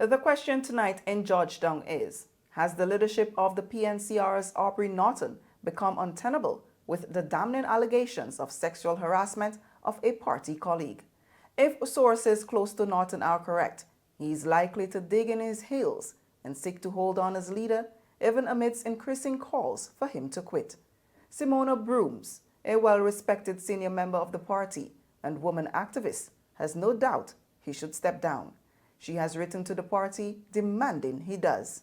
The question tonight in Georgetown is, has the leadership of the PNCR's Aubrey Norton become untenable with the damning allegations of sexual harassment of a party colleague? If sources close to Norton are correct, he is likely to dig in his heels and seek to hold on as leader, even amidst increasing calls for him to quit. Simona Brooms, a well-respected senior member of the party and woman activist, has no doubt he should step down. She has written to the party demanding he does.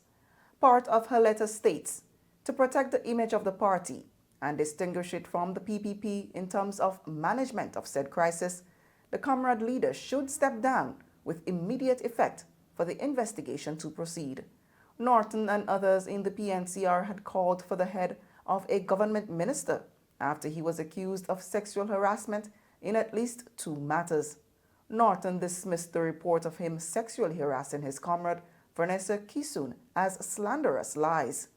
Part of her letter states, to protect the image of the party and distinguish it from the PPP in terms of management of said crisis, the comrade leader should step down with immediate effect for the investigation to proceed. Norton and others in the PNCR had called for the head of a government minister after he was accused of sexual harassment in at least 2 matters. Norton dismissed the report of him sexually harassing his comrade Vanessa Kisun as slanderous lies.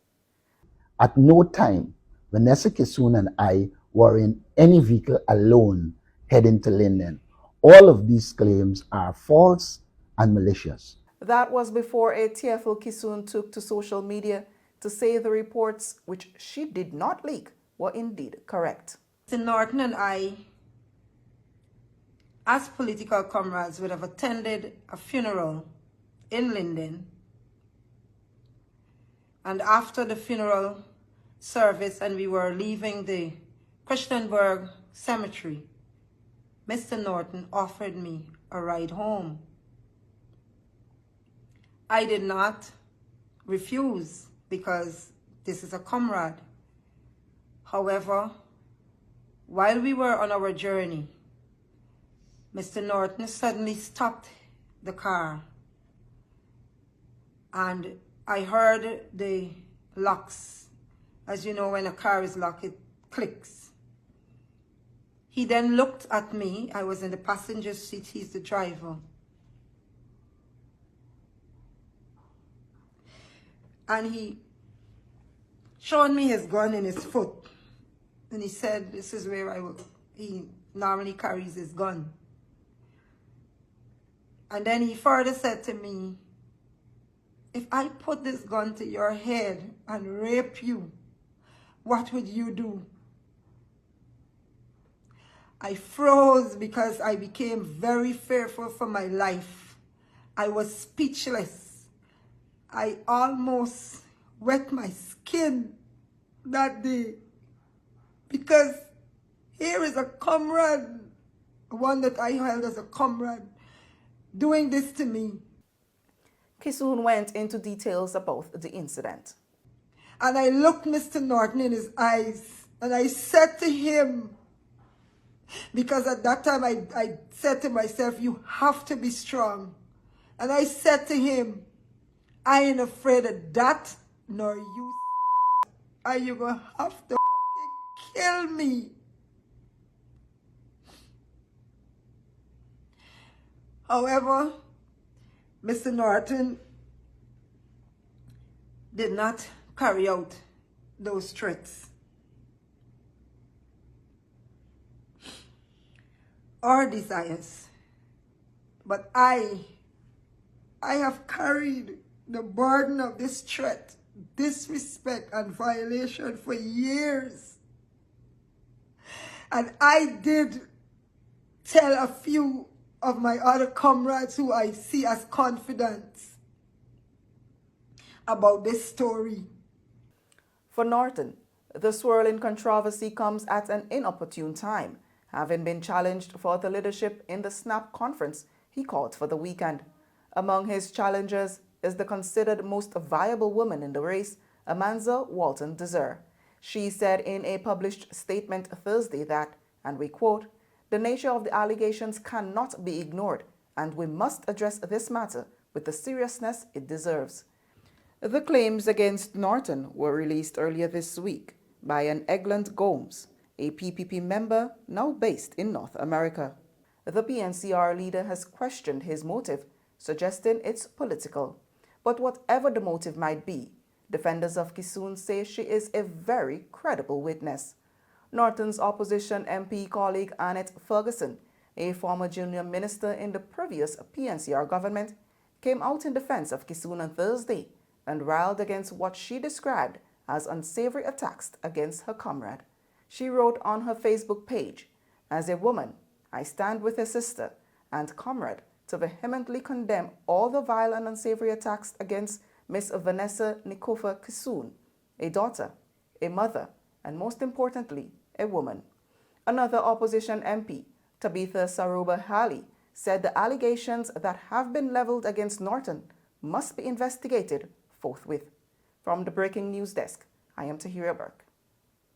At no time, Vanessa Kisun and I were in any vehicle alone heading to Linden. All of these claims are false and malicious. That was before a tearful Kisun took to social media to say the reports, which she did not leak, were indeed correct. Mr. Norton and I, as political comrades, would have attended a funeral in Linden. And after the funeral service and we were leaving the Christiansburg Cemetery, Mr. Norton offered me a ride home. I did not refuse because this is a comrade. However, while we were on our journey, Mr. Norton suddenly stopped the car and I heard the locks. As you know, when a car is locked, it clicks. He then looked at me. I was in the passenger seat, he's the driver. And he showed me his gun in his foot. And he said, this is where he normally carries his gun. And then he further said to me, if I put this gun to your head and rape you, what would you do? I froze because I became very fearful for my life. I was speechless. I almost wet my skin that day because here is a comrade, one that I held as a comrade, doing this to me. Kisun went into details about the incident. And I looked Mr. Norton in his eyes and I said to him, because at that time I said to myself, you have to be strong. And I said to him, I ain't afraid of that, nor you. Are you going to have to kill me? However, Mr. Norton did not carry out those threats or desires. But I have carried the burden of this threat, disrespect, and violation for years. And I did tell a few of my other comrades who I see as confidants about this story. For Norton, the swirling controversy comes at an inopportune time, having been challenged for the leadership in the SNAP conference he called for the weekend. Among his challengers is the considered most viable woman in the race, Amanza Walton Desir. She said in a published statement Thursday that, and we quote, "The nature of the allegations cannot be ignored, and we must address this matter with the seriousness it deserves." The claims against Norton were released earlier this week by an Eglant Gomes, a PPP member now based in North America. The PNCR leader has questioned his motive, suggesting it's political. But whatever the motive might be, defenders of Kisun say she is a very credible witness. Norton's opposition MP colleague Annette Ferguson, a former junior minister in the previous PNCR government, came out in defense of Kissoon on Thursday and railed against what she described as unsavory attacks against her comrade. She wrote on her Facebook page, "As a woman, I stand with a sister and comrade to vehemently condemn all the vile and unsavory attacks against Miss Vanessa Nikofa Kissoon, a daughter, a mother, and most importantly, a woman." Another opposition MP, Tabitha Saroba Hali, said the allegations that have been leveled against Norton must be investigated forthwith. From the Breaking News Desk, I am Tahira Burke.